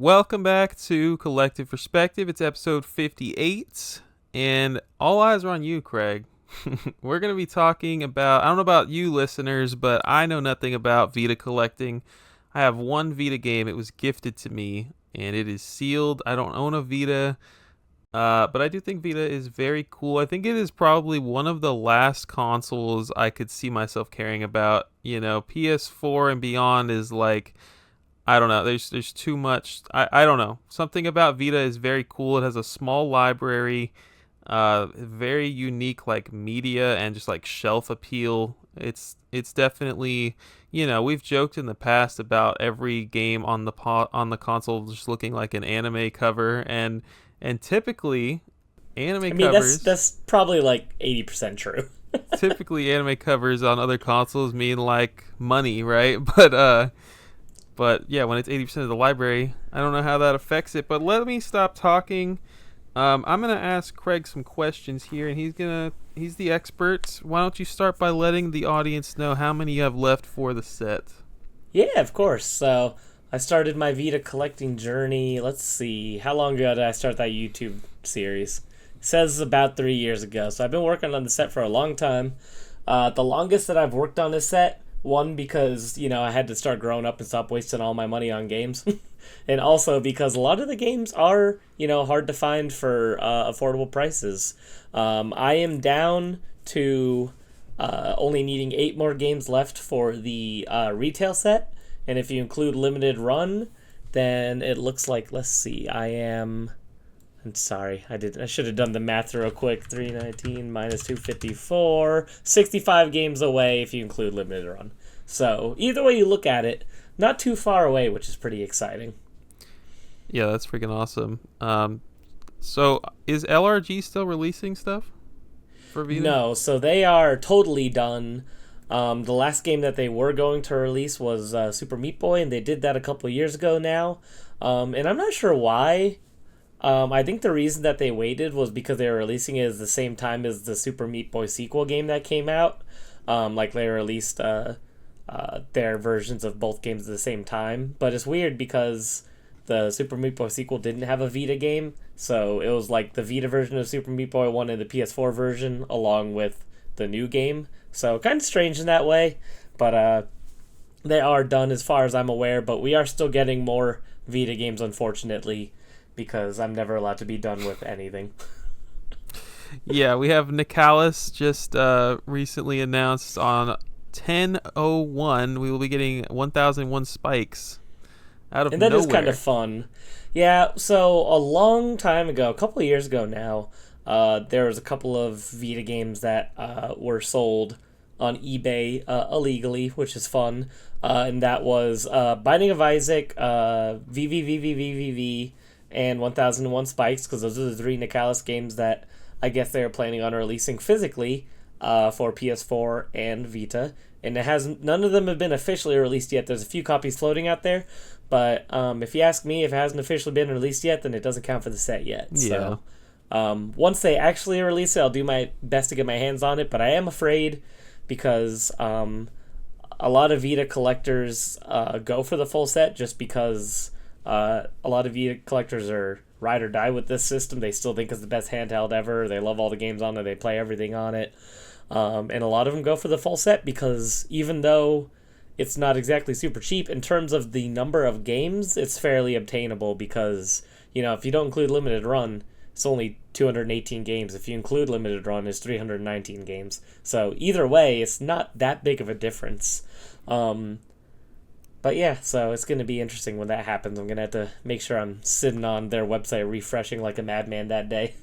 Welcome back to Collective Perspective. It's episode 58, and all eyes are on you, Craig. We're going to be talking about, I don't know about you listeners, but I know nothing about Vita collecting. I have one Vita game. It was gifted to me, and it is sealed. I don't own a Vita, but I do think Vita is very cool. I think it is probably one of the last consoles I could see myself caring about. You know, PS4 and beyond is like, I don't know. There's too much. I don't know. Something about Vita is very cool. It has a small library, very unique like media and just like shelf appeal. It's definitely, we've joked in the past about every game on the console just looking like an anime cover, and typically anime I mean, that's covers that's probably like 80% true. typically anime covers on other consoles mean like money, right? But yeah, when it's 80% of the library, I don't know how that affects it. But let me stop talking. I'm gonna ask Craig some questions here, and he's the expert. Why don't you start by letting the audience know how many you have left for the set? Yeah, of course. So I started my Vita collecting journey. Let's see, how long ago did I start that YouTube series? It says about 3 years ago. So I've been working on the set for a long time. The longest that I've worked on this set, one because I had to start growing up and stop wasting all my money on games. And also because a lot of the games are, hard to find for affordable prices. I am down to only needing 8 more games left for the retail set. And if you include limited run, then it looks like, let's see, I'm sorry, I should have done the math real quick. 319 minus 254, 65 games away if you include limited run. So either way you look at it, not too far away, which is pretty exciting. Yeah, that's freaking awesome. So is LRG still releasing stuff for Vita? No, so they are totally done. The last game that they were going to release was Super Meat Boy, and they did that a couple years ago now. And I'm not sure why. I think the reason that they waited was because they were releasing it at the same time as the Super Meat Boy sequel game that came out. Like they released their versions of both games at the same time. But it's weird because the Super Meat Boy sequel didn't have a Vita game. So it was like the Vita version of Super Meat Boy 1 and the PS4 version along with the new game. So kind of strange in that way. But they are done as far as I'm aware. But we are still getting more Vita games, unfortunately, because I'm never allowed to be done with anything. Yeah, we have Nicalis just recently announced on 10/01 we will be getting 1001 spikes out of And that nowhere. is kind of fun. Yeah, so a long time ago, a couple of years ago now, there was a couple of Vita games that were sold on eBay illegally, which is fun. And that was Binding of Isaac, VVVVVVV, and 1001 Spikes, because those are the three Nicalis games that I guess they were planning on releasing physically for PS4 and Vita. And none of them have been officially released yet. There's a few copies floating out there, but if you ask me, if it hasn't officially been released yet, then it doesn't count for the set yet. Yeah. So once they actually release it, I'll do my best to get my hands on it, but I am afraid because a lot of Vita collectors go for the full set just because a lot of Vita collectors are ride or die with this system. They still think it's the best handheld ever. They love all the games on it. They play everything on it. And a lot of them go for the full set because even though it's not exactly super cheap, in terms of the number of games, it's fairly obtainable because, if you don't include limited run, it's only 218 games. If you include limited run, it's 319 games. So either way, it's not that big of a difference. But yeah, so it's going to be interesting when that happens. I'm going to have to make sure I'm sitting on their website refreshing like a madman that day.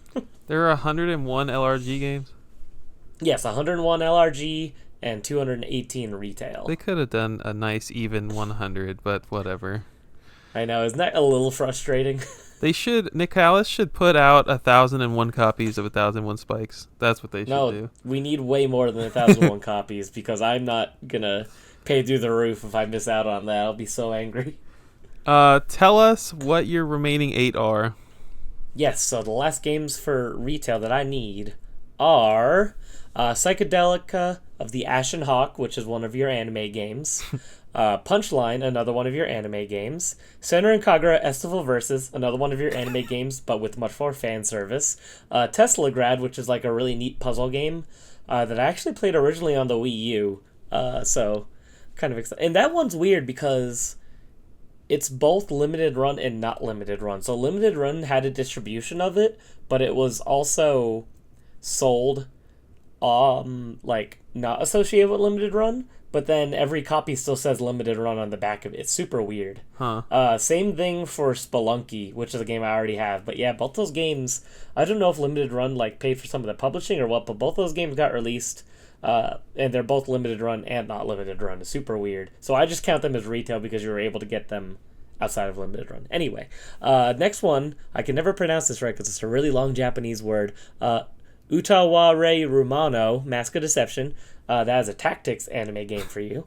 There are 101 LRG games. Yes, 101 LRG and 218 retail. They could have done a nice even 100, but whatever. I know, isn't that a little frustrating? Nicalis should put out 1001 copies of 1001 Spikes. That's what they should No, do. we need way more than 1001 copies because I'm not going to pay through the roof if I miss out on that. I'll be so angry. Tell us what your remaining 8 are. Yes, so the last games for retail that I need are Psychedelica of the Ashen Hawk, which is one of your anime games. Punchline, another one of your anime games. Senran and Kagura Estival Versus, another one of your anime games, but with much more fan service. Tesla Grad, which is like a really neat puzzle game that I actually played originally on the Wii U. So kind of excited. And that one's weird because it's both limited run and not limited run. So limited run had a distribution of it, but it was also sold like not associated with limited run, but then every copy still says limited run on the back of it. It's super weird. Same thing for Spelunky, which is a game I already have. But yeah, both those games, I don't know if limited run like paid for some of the publishing or what, but both those games got released. And they're both limited run and not limited run. It's super weird. So I just count them as retail because you were able to get them outside of limited run. Anyway, next one, I can never pronounce this right because it's a really long Japanese word. Utaware Rumano, Mask of Deception. That is a tactics anime game for you.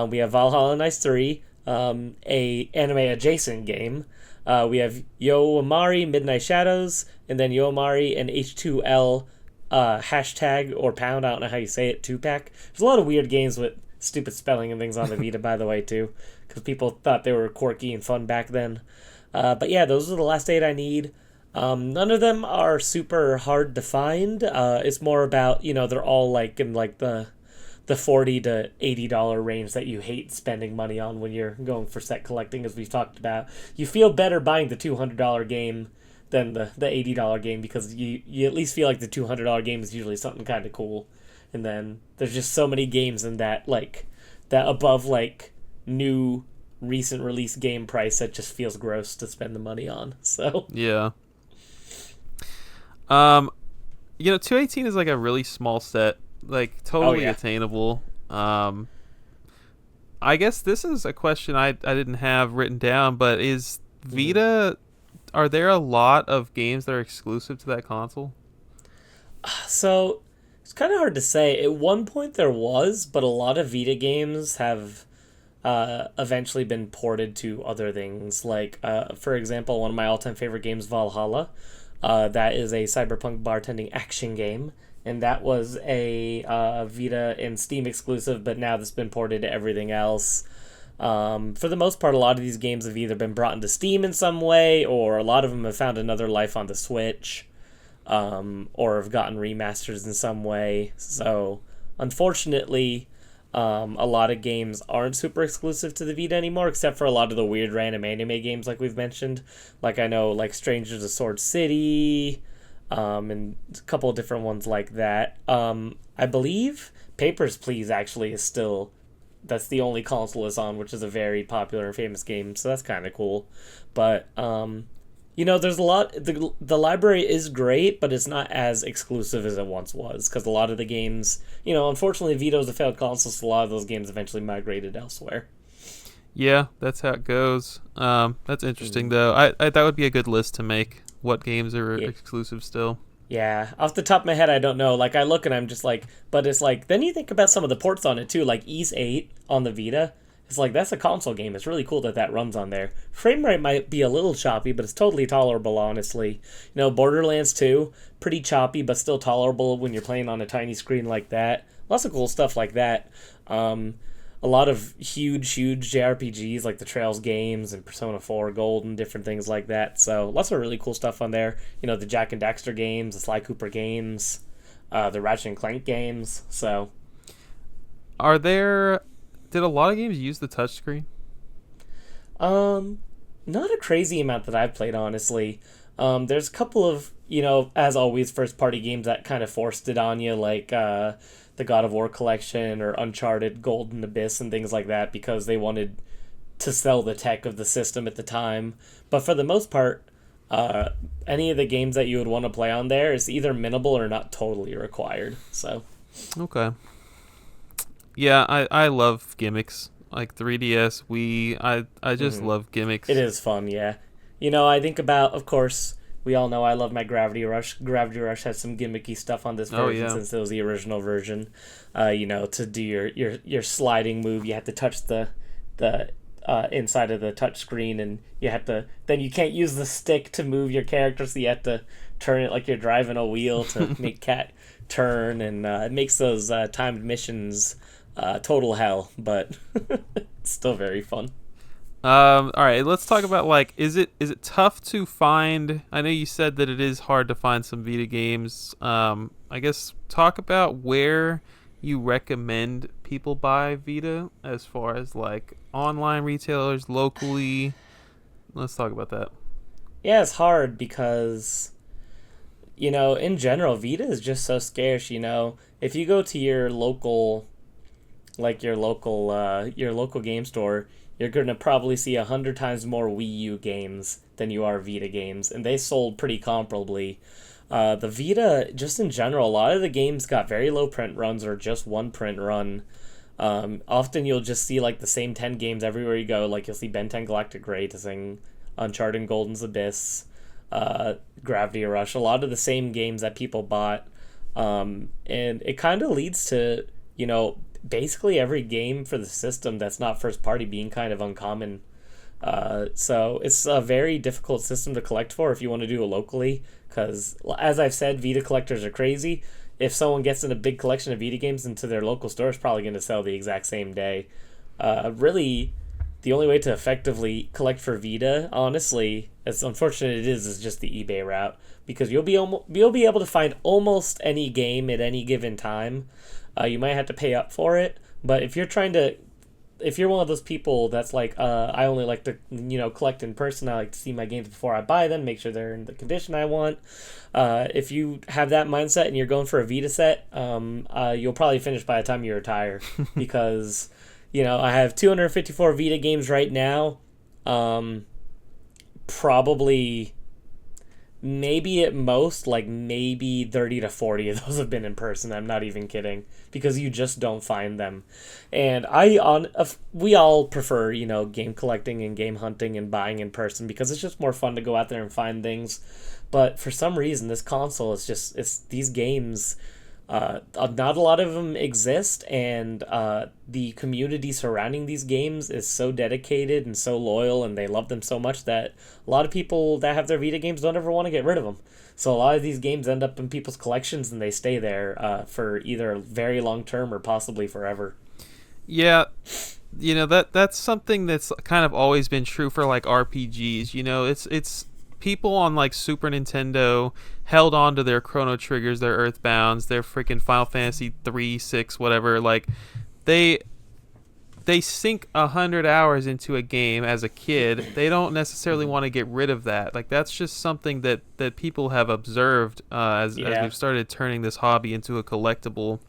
We have Valhalla Nights 3, a anime adjacent game. We have Yoamari Midnight Shadows, and then Yoamari and H2L hashtag or pound, I don't know how you say it, 2-pack. There's a lot of weird games with stupid spelling and things on the Vita, by the way, too, because people thought they were quirky and fun back then. But yeah, those are the last 8 I need. None of them are super hard to find. It's more about, they're all like in like the $40 to $80 range that you hate spending money on when you're going for set collecting, as we've talked about. You feel better buying the $200 game than the $80 game because you at least feel like the $200 game is usually something kind of cool. And then there's just so many games in that, like, that above, like, new recent release game price that just feels gross to spend the money on. So yeah. 218 is like a really small set, like totally attainable. I guess this is a question I didn't have written down, but is Vita, are there a lot of games that are exclusive to that console? So it's kind of hard to say. At one point there was, but a lot of Vita games have eventually been ported to other things. Like, for example, one of my all-time favorite games, Valhalla. That is a cyberpunk bartending action game, and that was a Vita and Steam exclusive, but now that's been ported to everything else. For the most part, a lot of these games have either been brought into Steam in some way, or a lot of them have found another life on the Switch, or have gotten remasters in some way. So, unfortunately, a lot of games aren't super exclusive to the Vita anymore, except for a lot of the weird random anime games like we've mentioned. Like, I know, like, Strangers of Sword City, and a couple of different ones like that. I believe Papers, Please actually is still... That's the only console it's on, which is a very popular and famous game, so that's kind of cool. But, there's a lot... The library is great, but it's not as exclusive as it once was, because a lot of the games... unfortunately, Vito's a failed console, so a lot of those games eventually migrated elsewhere. Yeah, that's how it goes. That's interesting, though. I that would be a good list to make. What games are exclusive still? Yeah, off the top of my head, I don't know. Like, I look and I'm just like... But it's like... Then you think about some of the ports on it, too. Like, Ys 8 on the Vita. It's like, that's a console game. It's really cool that runs on there. Frame rate might be a little choppy, but it's totally tolerable, honestly. Borderlands 2, pretty choppy, but still tolerable when you're playing on a tiny screen like that. Lots of cool stuff like that. A lot of huge JRPGs like the Trails games and Persona 4 Gold and different things like that. So lots of really cool stuff on there. The Jak and Daxter games, the Sly Cooper games, the Ratchet and Clank games. So, did a lot of games use the touchscreen? Not a crazy amount that I've played, honestly. There's a couple of, as always, first-party games that kind of forced it on you, like the God of War collection or Uncharted Golden Abyss and things like that, because they wanted to sell the tech of the system at the time. But for the most part, any of the games that you would want to play on there is either minimal or not totally required. So, okay. Yeah, I love gimmicks. Like 3DS, Wii, I just love gimmicks. It is fun, yeah. I think about, of course, we all know I love my Gravity Rush. Gravity Rush has some gimmicky stuff on this version since it was the original version. To do your sliding move, you have to touch the inside of the touch screen, and then you can't use the stick to move your character, so you have to turn it like you're driving a wheel to make Cat turn, and it makes those timed missions total hell, but Still very fun. All right, let's talk about like, is it tough to find? I know you said that it is hard to find some Vita games. I guess talk about where you recommend people buy Vita as far as like online retailers, locally. Let's talk about that. Yeah, it's hard because in general, Vita is just so scarce. If you go to your local, like your local game store, you're gonna probably see 100 times more Wii U games than you are Vita games, and they sold pretty comparably. The Vita, just in general, a lot of the games got very low print runs or just one print run. Often you'll just see like the same 10 games everywhere you go. Like you'll see Ben 10 Galactic Racing, Uncharted Golden's Abyss, Gravity Rush. A lot of the same games that people bought. And it kind of leads to, basically every game for the system that's not first party being kind of uncommon. So it's a very difficult system to collect for if you want to do it locally. Because, as I've said, Vita collectors are crazy. If someone gets in a big collection of Vita games into their local store, it's probably going to sell the exact same day. Really, the only way to effectively collect for Vita, honestly, as unfortunate it is just the eBay route. Because you'll be able to find almost any game at any given time. You might have to pay up for it, but if you're one of those people that's like, I only like to, collect in person. I like to see my games before I buy them, make sure they're in the condition I want. If you have that mindset and you're going for a Vita set, you'll probably finish by the time you retire because, I have 254 Vita games right now. Probably maybe at most like maybe 30 to 40 of those have been in person. I'm not even kidding, because you just don't find them. And we all prefer game collecting and game hunting and buying in person because it's just more fun to go out there and find things. But for some reason this console is just, it's these games, not a lot of them exist, and the community surrounding these games is so dedicated and so loyal, and they love them so much that a lot of people that have their Vita games don't ever want to get rid of them. So a lot of these games end up in people's collections, and they stay there for either very long term or possibly forever. Yeah, that's something that's kind of always been true for like RPGs. It's people on like Super Nintendo held on to their Chrono Triggers, their Earthbounds, their freaking Final Fantasy 3, 6, whatever. Like they sink 100 hours into a game as a kid. They don't necessarily want to get rid of that. Like that's just something that people have observed as we've started turning this hobby into a collectible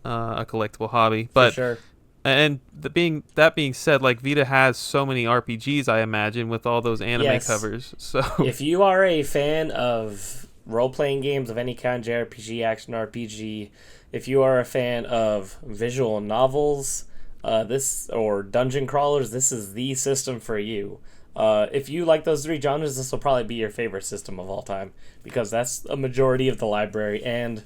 hobby. But for sure. And that being said, like Vita has so many RPGs, I imagine, with all those anime covers. So if you are a fan of role-playing games of any kind, JRPG, action RPG, if you are a fan of visual novels, or dungeon crawlers, this is the system for you. If you like those three genres, this will probably be your favorite system of all time, because that's a majority of the library. And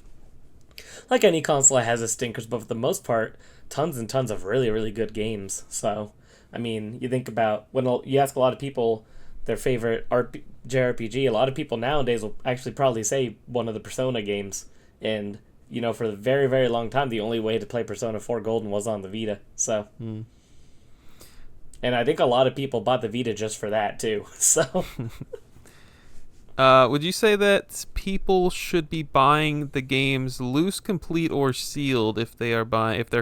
like any console, it has its stinkers, but for the most part, tons and tons of really, really good games. So, I mean, you think about when you ask a lot of people their favorite JRPG, a lot of people nowadays will actually probably say one of the Persona games. And, for the very, very long time, the only way to play Persona 4 Golden was on the Vita. So, and I think a lot of people bought the Vita just for that, too. So... would you say that people should be buying the games loose, complete, or sealed if they're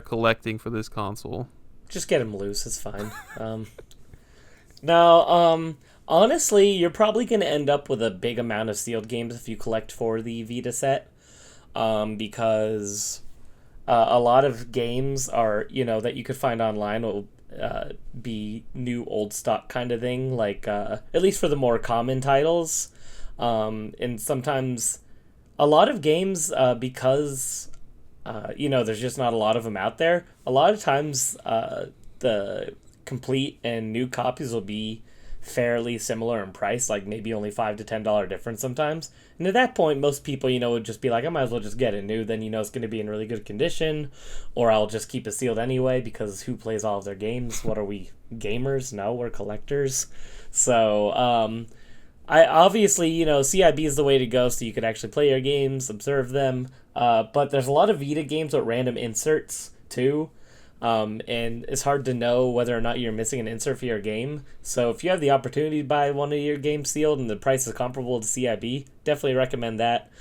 collecting for this console? Just get them loose. It's fine. Now, honestly, you're probably going to end up with a big amount of sealed games if you collect for the Vita set, because a lot of games are that you could find online will be new old stock kind of thing. Like at least for the more common titles. And sometimes a lot of games, because, there's just not a lot of them out there, a lot of times the complete and new copies will be fairly similar in price, like maybe only $5 to $10 difference sometimes. And at that point, most people, would just be like, I might as well just get it new, then it's going to be in really good condition, or I'll just keep it sealed anyway, because who plays all of their games? What are we, gamers? No, we're collectors. So, I obviously, CIB is the way to go, so you could actually play your games, observe them. But there's a lot of Vita games with random inserts too. And it's hard to know whether or not you're missing an insert for your game. So if you have the opportunity to buy one of your games sealed and the price is comparable to CIB, definitely recommend that.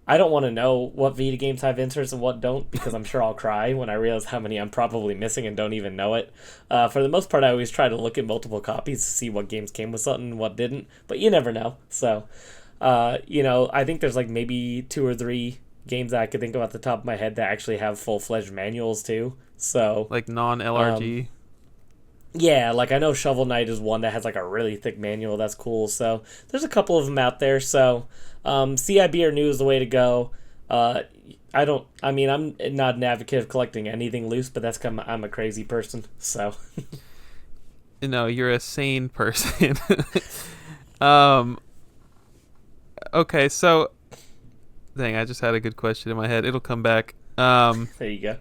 I don't want to know what Vita games have inserts and what don't, because I'm sure I'll cry when I realize how many I'm probably missing and don't even know it. For the most part, I always try to look at multiple copies to see what games came with something and what didn't, but you never know. So, I think there's like maybe 2 or 3 games that I could think of off the top of my head that actually have full-fledged manuals too. So, Like non-LRG. yeah, like I know Shovel Knight is one that has like a really thick manual. That's cool. So there's a couple of them out there. So CIB or new is the way to go. I'm not an advocate of collecting anything loose, but that's because I'm a crazy person. So No, you're a sane person. um. Okay, so dang, I just had a good question in my head. It'll come back. there you go.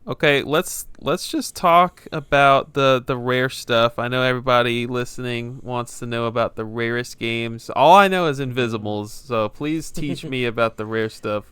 Okay, let's just talk about the rare stuff. I know everybody listening wants to know about the rarest games. All I know is Invisibles, so please teach me about the rare stuff.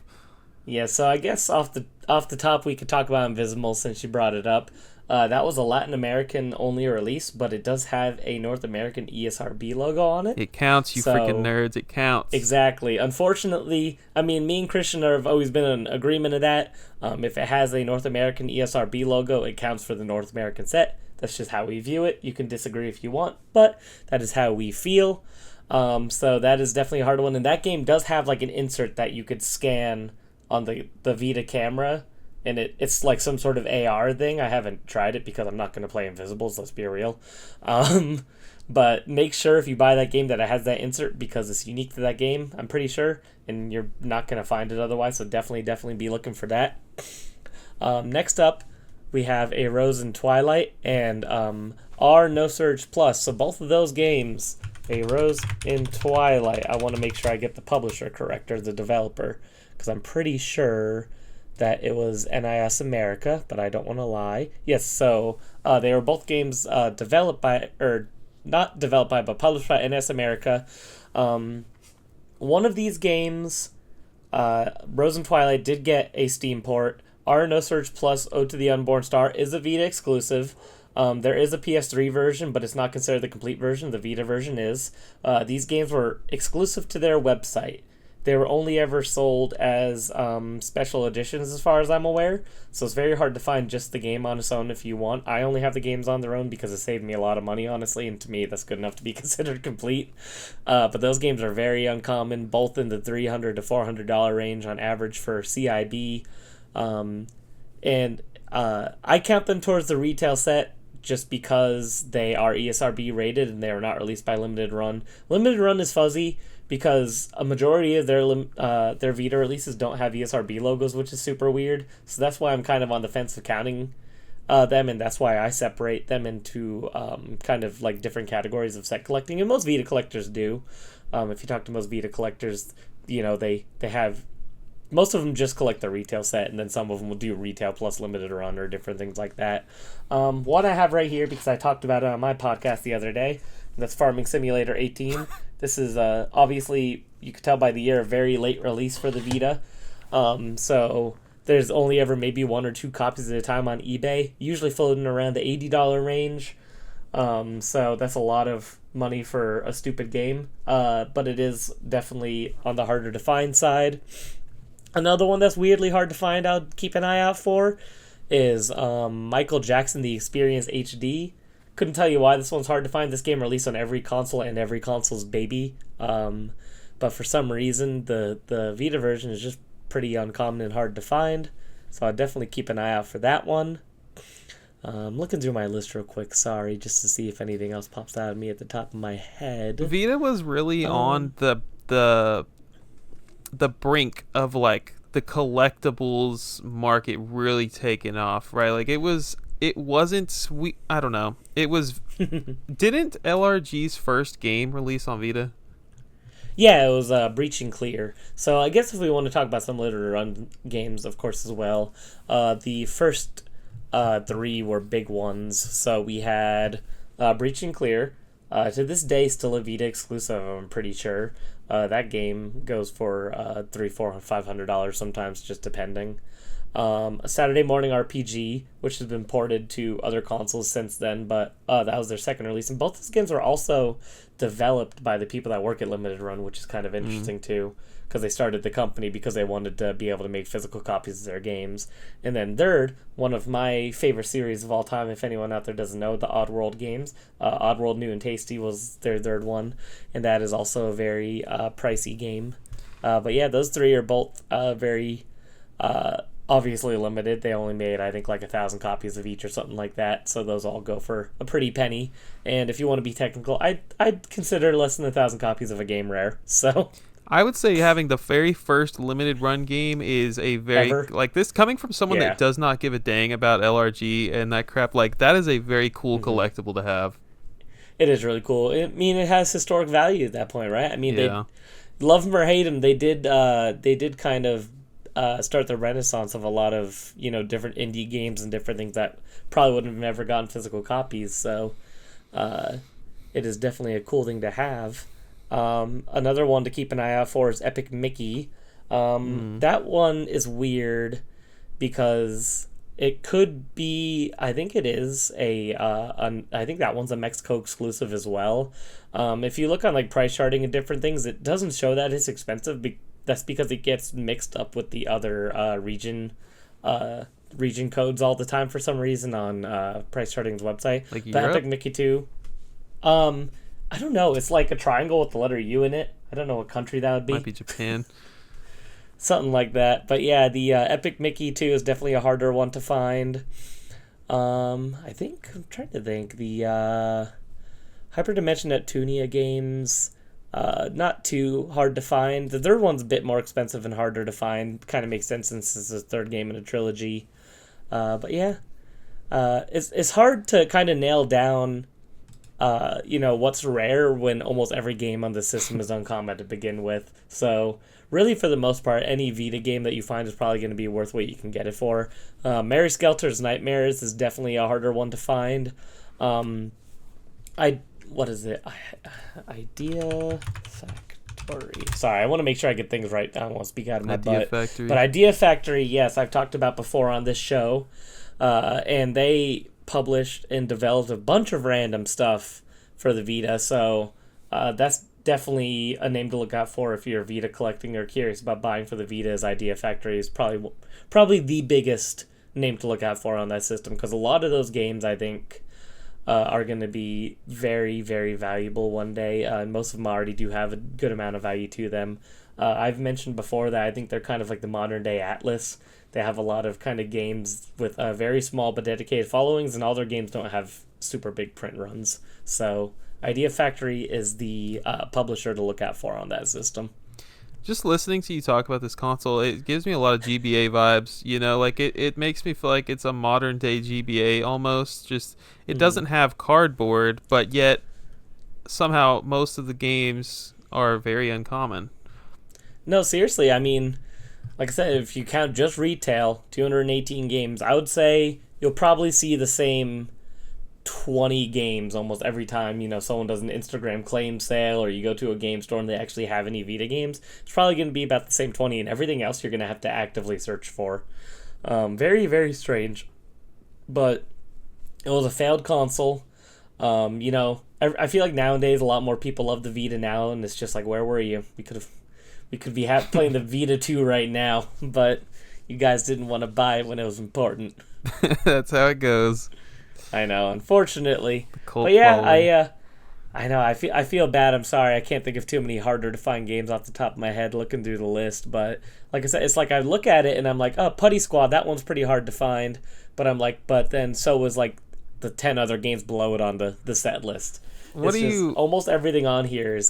Yeah, so I guess off the top we could talk about Invisible since you brought it up. That was a Latin American only release, but it does have a North American ESRB logo on it. It counts, you freaking nerds. It counts. Exactly. Unfortunately, me and Christian have always been in agreement of that. If it has a North American ESRB logo, it counts for the North American set. That's just how we view it. You can disagree if you want, but that is how we feel. So that is definitely a hard one. And that game does have like an insert that you could scan on the Vita camera, and it's like some sort of AR thing. I haven't tried it because I'm not going to play Invisibles, let's be real. But make sure if you buy that game that it has that insert because it's unique to that game, I'm pretty sure, and you're not going to find it otherwise, so definitely be looking for that. Next up, we have A Rose in Twilight and R No Surge Plus. So both of those games, A Rose in Twilight, I want to make sure I get the publisher correct, or the developer, because I'm pretty sure that it was NIS America, but I don't want to lie. Yes, so they were both games developed by, or not developed by, but published by NIS America. One of these games, Rose and Twilight, did get a Steam port. R No Surge Plus Ode to the Unborn Star is a Vita exclusive. There is a PS3 version, but it's not considered the complete version. The Vita version is. These games were exclusive to their website. They were only ever sold as special editions as far as I'm aware, so it's very hard to find just the game on its own if you want. I only have the games on their own because it saved me a lot of money, honestly, and to me that's good enough to be considered complete. But those games are very uncommon, both in the $300 to $400 range on average for CIB. And I count them towards the retail set just because they are ESRB rated and they are not released by Limited Run. Limited Run is fuzzy because a majority of their Vita releases don't have ESRB logos, which is super weird. So that's why I'm kind of on the fence of counting them, and that's why I separate them into kind of like different categories of set collecting. And most Vita collectors do. If you talk to most Vita collectors, they have, most of them just collect the retail set, and then some of them will do retail plus limited run or different things like that. One I have right here because I talked about it on my podcast the other day. That's Farming Simulator 18. This is obviously, you could tell by the year, a very late release for the Vita. So there's only ever maybe 1 or 2 copies at a time on eBay, usually floating around the $80 range. So that's a lot of money for a stupid game, but it is definitely on the harder to find side. Another one that's weirdly hard to find out, keep an eye out for, is Michael Jackson The Experience HD. Couldn't tell you why this one's hard to find. This game released on every console and every console's baby. But for some reason, the Vita version is just pretty uncommon and hard to find. So I'd definitely keep an eye out for that one. I'm looking through my list real quick, sorry, just to see if anything else pops out of me at the top of my head. Vita was really on the brink of like the collectibles market really taking off, right? Like it wasn't sweet. I don't know. It was. Didn't LRG's first game release on Vita? Yeah, it was Breach and Clear. So I guess if we want to talk about some limited run games, of course, as well, the first 3 were big ones. So we had Breach and Clear. To this day, still a Vita exclusive, I'm pretty sure. That game goes for $300, $400, $500 sometimes, just depending. A Saturday Morning RPG, which has been ported to other consoles since then, but that was their second release. And both these games were also developed by the people that work at Limited Run, which is kind of interesting too, because they started the company because they wanted to be able to make physical copies of their games. And then third, one of my favorite series of all time, if anyone out there doesn't know, the Oddworld games. Oddworld New and Tasty was their third one, and that is also a very pricey game. But yeah, those three are both very obviously limited. They only made, I think, like 1,000 copies of each or something like that. So those all go for a pretty penny. And if you want to be technical, I'd consider less than 1,000 copies of a game rare. So I would say having the very first limited run game is a very like this coming from someone that does not give a dang about LRG and that crap. Like that is a very cool collectible to have. It is really cool. I mean, it has historic value at that point, right? I mean, they love them or hate them. They did kind of start the renaissance of a lot of different indie games and different things that probably wouldn't have never gotten physical copies. So it is definitely a cool thing to have. Another one to keep an eye out for is Epic Mickey. That one is weird because it could be. I think it is I think that one's a Mexico exclusive as well. If you look on like price charting and different things, it doesn't show that it's expensive. That's because it gets mixed up with the other region codes all the time for some reason on Price Charting's website. Like but Epic Mickey 2, I don't know. It's like a triangle with the letter U in it. I don't know what country that would be. Might be Japan. Something like that. But yeah, the Epic Mickey 2 is definitely a harder one to find. I'm trying to think. The Hyperdimension Neptunia games, not too hard to find. The third one's a bit more expensive and harder to find. Kind of makes sense since it's the third game in a trilogy. But yeah, it's hard to kind of nail down what's rare when almost every game on the system is uncommon to begin with. So really, for the most part, any Vita game that you find is probably going to be worth what you can get it for. Mary Skelter's Nightmares is definitely a harder one to find. What is it? Idea Factory. Sorry, I want to make sure I get things right. I don't want to speak out of my butt. Factory. But Idea Factory, yes, I've talked about before on this show. And they published and developed a bunch of random stuff for the Vita. So that's definitely a name to look out for if you're Vita collecting or curious about buying for the Vita. Is Idea Factory is probably the biggest name to look out for on that system, because a lot of those games, I think, are going to be very, very valuable one day. Most of them already do have a good amount of value to them. I've mentioned before that I think they're kind of like the modern day Atlas. They have a lot of kind of games with very small but dedicated followings, and all their games don't have super big print runs. So Idea Factory is the publisher to look out for on that system. Just listening to you talk about this console, it gives me a lot of GBA vibes. Like it makes me feel like it's a modern day GBA almost. Just it doesn't have cardboard, but yet somehow most of the games are very uncommon. No, seriously, I mean, like I said, if you count just retail, 218 games, I would say you'll probably see the same 20 games almost every time someone does an Instagram claim sale, or you go to a game store and they actually have any Vita games. It's probably going to be about the same 20, and everything else you're going to have to actively search for. Very, very strange, but it was a failed console. I feel like nowadays a lot more people love the Vita now, and it's just like, where were you? We could be playing the Vita 2 right now, but you guys didn't want to buy it when it was important. That's how it goes. I know, unfortunately. But yeah, I know. I feel bad. I'm sorry. I can't think of too many harder to find games off the top of my head looking through the list. But like I said, it's like I look at it and I'm like, oh, Putty Squad, that one's pretty hard to find. But I'm like, but then so was like the 10 other games below it on the set list. Almost everything on here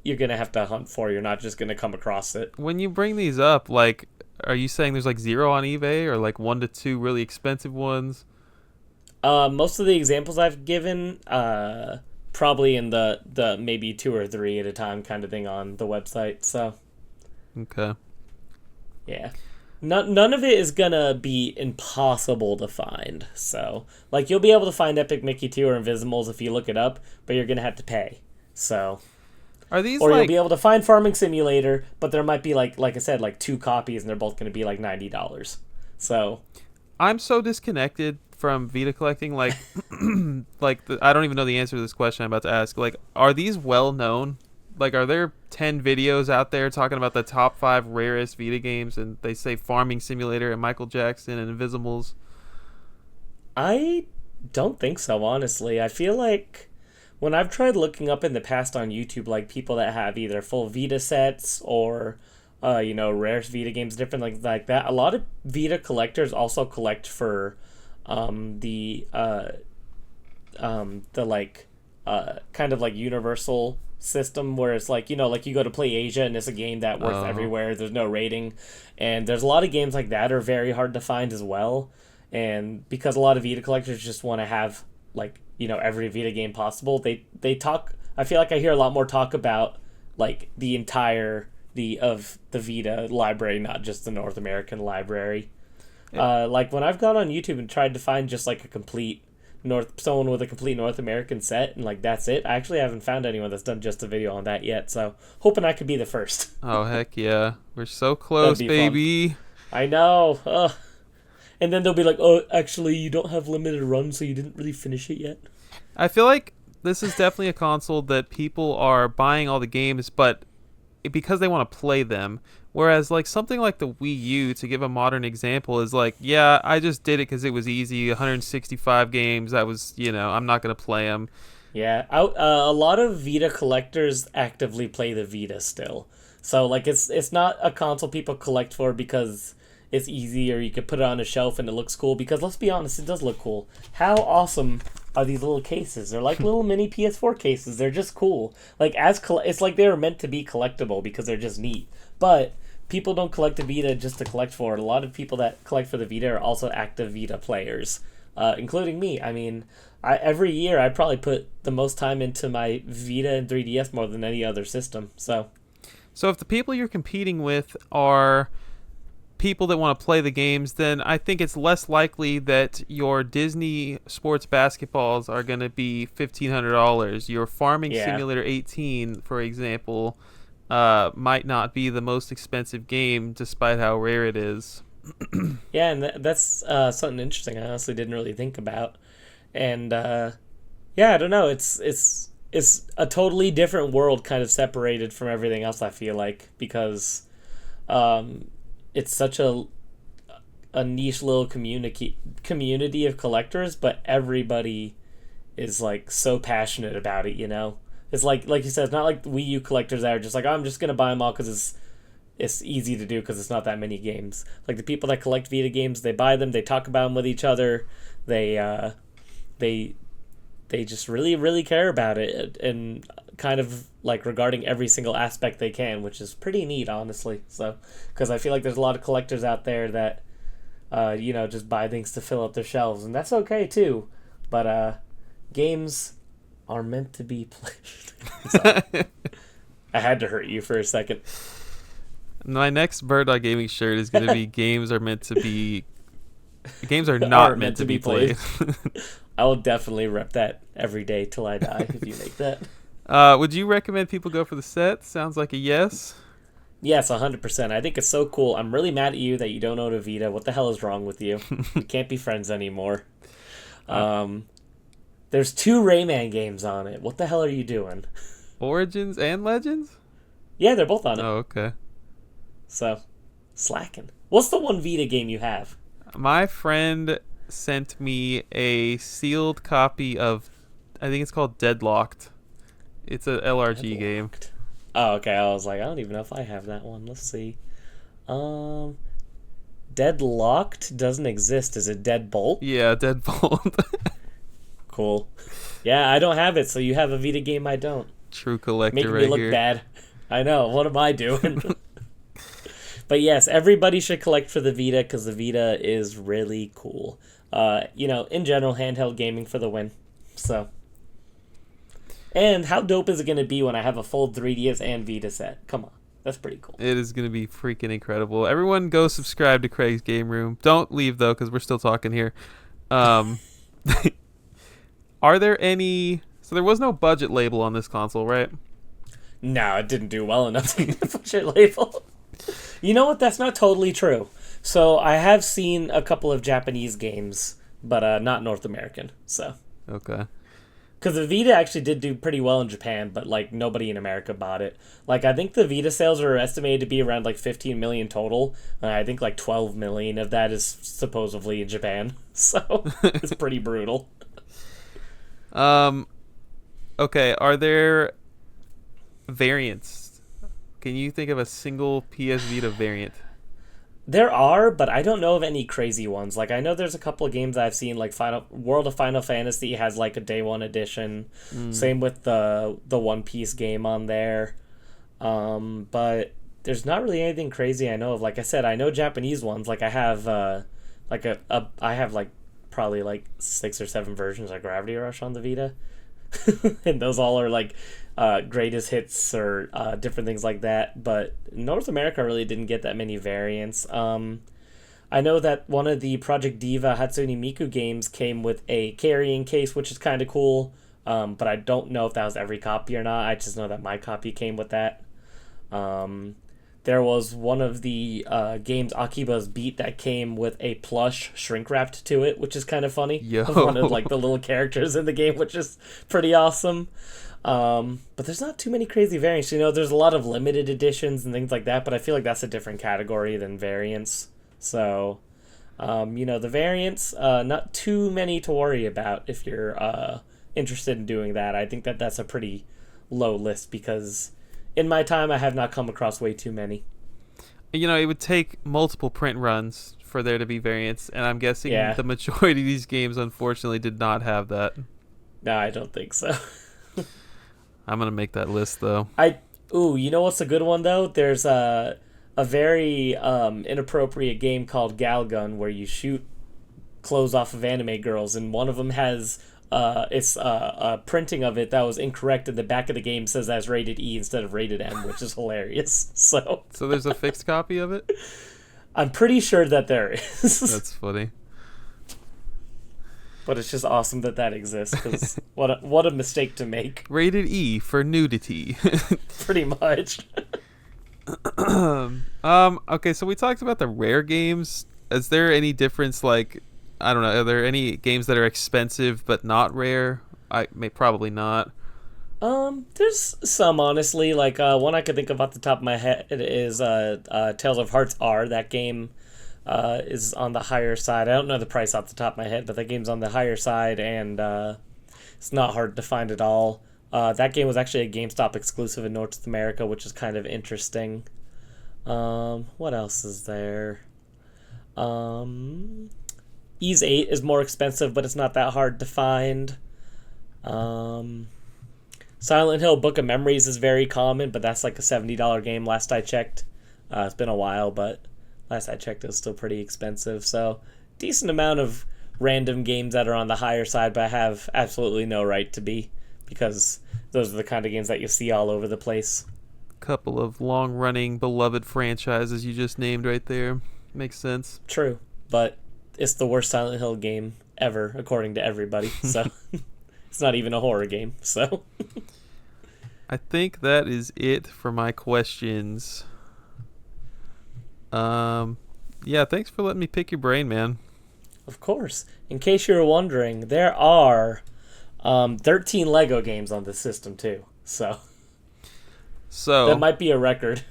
you're gonna have to hunt for. You're not just gonna come across it. When you bring these up, like, are you saying there's like 0 on eBay or like 1 to 2 really expensive ones? Most of the examples I've given, probably in the maybe 2 or 3 at a time kind of thing on the website. So, okay, yeah, none of it is gonna be impossible to find. So, like, you'll be able to find Epic Mickey 2 or Invisimals if you look it up, but you're gonna have to pay. So, are these or you'll be able to find Farming Simulator, but there might be like I said, like 2 copies, and they're both gonna be like $90. So I'm so disconnected from Vita collecting. Like, I don't even know the answer to this question I'm about to ask. Like, are these well known? Like, are there 10 videos out there talking about the top 5 rarest Vita games, and they say Farming Simulator and Michael Jackson and Invisimals? I don't think so, honestly. I feel like when I've tried looking up in the past on YouTube, like people that have either full Vita sets or, rare Vita games, different like that. A lot of Vita collectors also collect for, the like, kind of like universal system where it's like like you go to play Asia and it's a game that works Oh, everywhere. There's no rating, and there's a lot of games like that are very hard to find as well. And because a lot of Vita collectors just want to have like every Vita game possible, they talk. I feel like I hear a lot more talk about like the entire the Vita library, not just the North American library. it, Like when I've gone on YouTube and tried to find just like a complete someone with a complete North American set and like that's it. I actually haven't found anyone that's done just a video on that yet. So hoping I could be the first. oh heck yeah, we're so That'd close, be fun. baby. I know. Ugh. And then they'll be like, "Oh, actually, you don't have limited runs, so you didn't really finish it yet." I feel like this is definitely a console that people are buying all the games, but because they want to play them. Whereas like something like the Wii U, to give a modern example, is like, yeah, I just did it because it was easy. 165 games. I was, I'm not gonna play them. Yeah, a lot of Vita collectors actively play the Vita still. So like it's not a console people collect for because it's easy or you could put it on a shelf and it looks cool. Because let's be honest, it does look cool. How awesome are these little cases? They're like little mini PS4 cases. They're just cool. Like it's like they were meant to be collectible because they're just neat. But people don't collect the Vita just to collect for it. A lot of people that collect for the Vita are also active Vita players, including me. I mean, every year I probably put the most time into my Vita and 3DS more than any other system. So So if the people you're competing with are people that want to play the games, then I think it's less likely that your Disney sports basketballs are going to be $1,500. Your Farming yeah, Simulator 18, for example, might not be the most expensive game, despite how rare it is. yeah, and that's something interesting. I honestly didn't really think about, and yeah, I don't know. It's a totally different world, kind of separated from everything else. I feel like because um, it's such a niche little community of collectors, but everybody is like so passionate about it. It's like you said, it's not like the Wii U collectors that are just like, oh, I'm just gonna buy them all because it's easy to do because it's not that many games. Like the people that collect Vita games, they buy them, they talk about them with each other, they they they just really really care about it and kind of like regarding every single aspect they can, which is pretty neat, honestly. So because I feel like there's a lot of collectors out there that just buy things to fill up their shelves, and that's okay too. But games are meant to be played. Sorry, I had to hurt you for a second. My next Bird Dog Gaming shirt is going to be games are Are not meant meant to to be be played. played. I will definitely rep that every day till I die if you make that. Would you recommend people go for the set? Sounds like a yes. Yes, 100%. I think it's so cool. I'm really mad at you that you don't own a Vita. What the hell is wrong with you? We can't be friends anymore. Uh, Um, there's 2 Rayman games on it. What the hell are you doing? Origins and Legends? Yeah, they're both on it. Oh, okay. So, slacking. What's the one Vita game you have? My friend sent me a sealed copy of, I think it's called Deadlocked. It's a LRG game. Deadlocked. Oh, okay. I was like, I don't even know if I have that one. Let's see. Um, Deadlocked doesn't exist. Is it Deadbolt? Yeah, Deadbolt. Cool. Yeah, I don't have it, so you have a Vita game I don't. True collector Making me right look here. bad. I know. What am I doing? But yes, everybody should collect for the Vita because the Vita is really cool. In general, handheld gaming for the win. So, and how dope is it going to be when I have a full 3DS and Vita set? Come on, that's pretty cool. It is going to be freaking incredible. Everyone go subscribe to Craig's Game Room. Don't leave, though, because we're still talking here. Um, are there any... So there was no budget label on this console, right? No, it didn't do well enough to get a budget label. You know what? That's not totally true. So I have seen a couple of Japanese games, but not North American. So Okay. because the Vita actually did do pretty well in Japan, but like nobody in America bought it. Like I think the Vita sales are estimated to be around like 15 million total. And I think like 12 million of that is supposedly in Japan. So it's pretty brutal. Um. Okay. Are there variants? Can you think of a single PS Vita variant? There are, but I don't know of any crazy ones. Like I know there's a couple of games I've seen, like Final World of Final Fantasy has like a day one edition. Mm. Same with the One Piece game on there. But there's not really anything crazy I know of. Like I said, I know Japanese ones. Like I have like I have like probably like 6 or 7 versions of Gravity Rush on the Vita. And those all are like greatest hits or different things like that. But North America really didn't get that many variants. I know that one of the Project Diva Hatsune Miku games came with a carrying case, which is kind of cool. But I don't know if that was every copy or not. I just know that my copy came with that. There was one of the games Akiba's Beat that came with a plush shrink wrapped to it, which is kind of funny. Yo. Of one of like the little characters in the game, which is pretty awesome. But there's not too many crazy variants. You know, there's a lot of limited editions and things like that, but I feel like that's a different category than variants. So, the variants, not too many to worry about if you're interested in doing that. I think that that's a pretty low list because in my time, I have not come across way too many. It would take multiple print runs for there to be variants, and I'm guessing Yeah. the majority of these games, unfortunately, did not have that. No, I don't think so. I'm gonna make that list though. You know what's a good one though? There's a very inappropriate game called Galgun where you shoot clothes off of anime girls, and one of them has it's a printing of it that was incorrect, and the back of the game says that's rated E instead of rated M, which is hilarious. So there's a fixed copy of it? I'm pretty sure that there is. That's funny. But it's just awesome that exists because what a mistake to make. Rated E for nudity. Pretty much. Okay, so we talked about the rare games. Is there any difference, like, I don't know, are there any games that are expensive but not rare? Probably not. There's some, honestly. Like one I could think of off the top of my head is Tales of Hearts R. That game is on the higher side. I don't know the price off the top of my head, but that game's on the higher side, and it's not hard to find at all. That game was actually a GameStop exclusive in North America, which is kind of interesting. What else is there? Ys 8 is more expensive, but it's not that hard to find. Silent Hill Book of Memories is very common, but that's like a $70 game last I checked. It's been a while, but last I checked it was still pretty expensive. So decent amount of random games that are on the higher side, but have absolutely no right to be, because those are the kind of games that you see all over the place. Couple of long-running beloved franchises you just named right there. Makes sense. True, but it's the worst Silent Hill game ever, according to everybody. So it's not even a horror game. So I think that is it for my questions. Yeah, thanks for letting me pick your brain, man. of course, in case you were wondering, there are 13 Lego games on the system too. So that might be a record.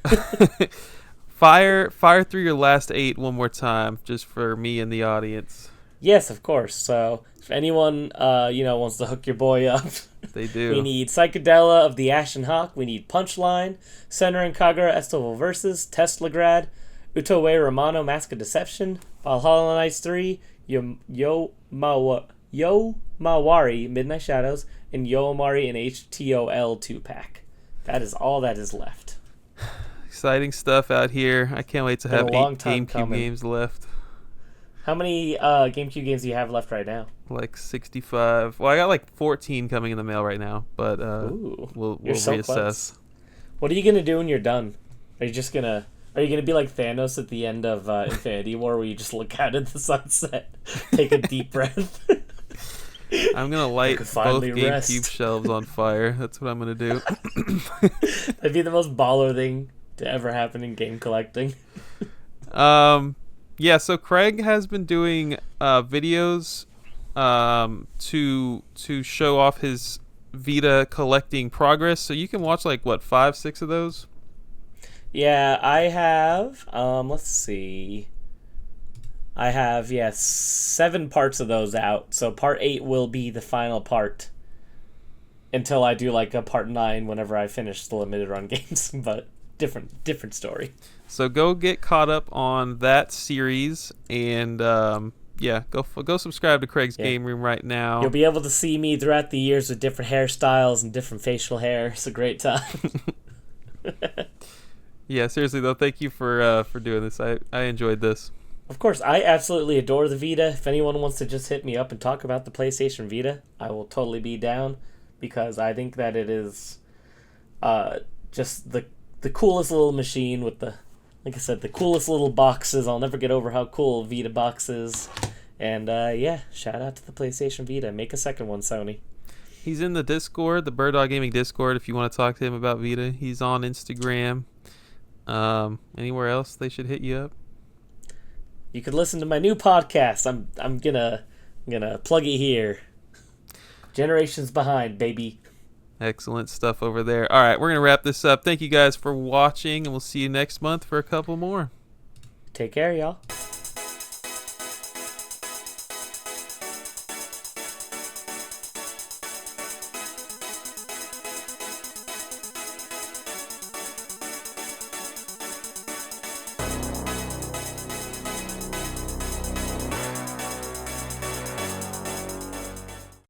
Fire through your last 8 one more time, just for me and the audience. Yes, of course. So if anyone wants to hook your boy up, They do. we need Psychedela of the Ashen Hawk. We need Punchline, Senran Kagura Estival Versus, Teslagrad, Utoe Romano Mask of Deception, Valhalla Knights 3, Yo Mawari Midnight Shadows, and Yo Amari and HTOL 2-pack. That is all that is left. Exciting stuff out here. I can't wait to have 8 GameCube games left. How many GameCube games do you have left right now? Like 65. Well, I got like 14 coming in the mail right now, but we'll so reassess. Close. What are you gonna do when you're done? Are you gonna be like Thanos at the end of Infinity War, where you just look out at the sunset, take a deep breath? I'm gonna light both GameCube rest. shelves on fire. That's what I'm gonna do. That'd be the most baller thing to ever happen in game collecting. Yeah, so Craig has been doing videos to show off his Vita collecting progress. So you can watch like what 5, 6 of those. Yeah, I have. Let's see. I have, yes, 7 parts of those out. So part 8 will be the final part until I do like a part 9 whenever I finish the limited run games. But different story. So go get caught up on that series, and yeah, go subscribe to Craig's Yeah. Game Room right You'll now. be able to see me throughout the years with different hairstyles and different facial hair. It's a great time. Yeah, seriously though, thank you for doing this. I enjoyed this. Of course, I absolutely adore the Vita. If anyone wants to just hit me up and talk about the PlayStation Vita, I will totally be down because I think that it is just the coolest little machine with the, like I said, the coolest little boxes. I'll never get over how cool Vita box is. And yeah, shout out to the PlayStation Vita. Make a second one, Sony. He's in the Discord, the Bird Dog Gaming Discord. If you want to talk to him about Vita, he's on Instagram. Anywhere else they should hit you up? You could listen to my new podcast. I'm gonna plug it here. Generations Behind, baby. Excellent stuff over there. All right, we're gonna wrap this up. Thank you guys for watching, and we'll see you next month for a couple more. Take care, y'all.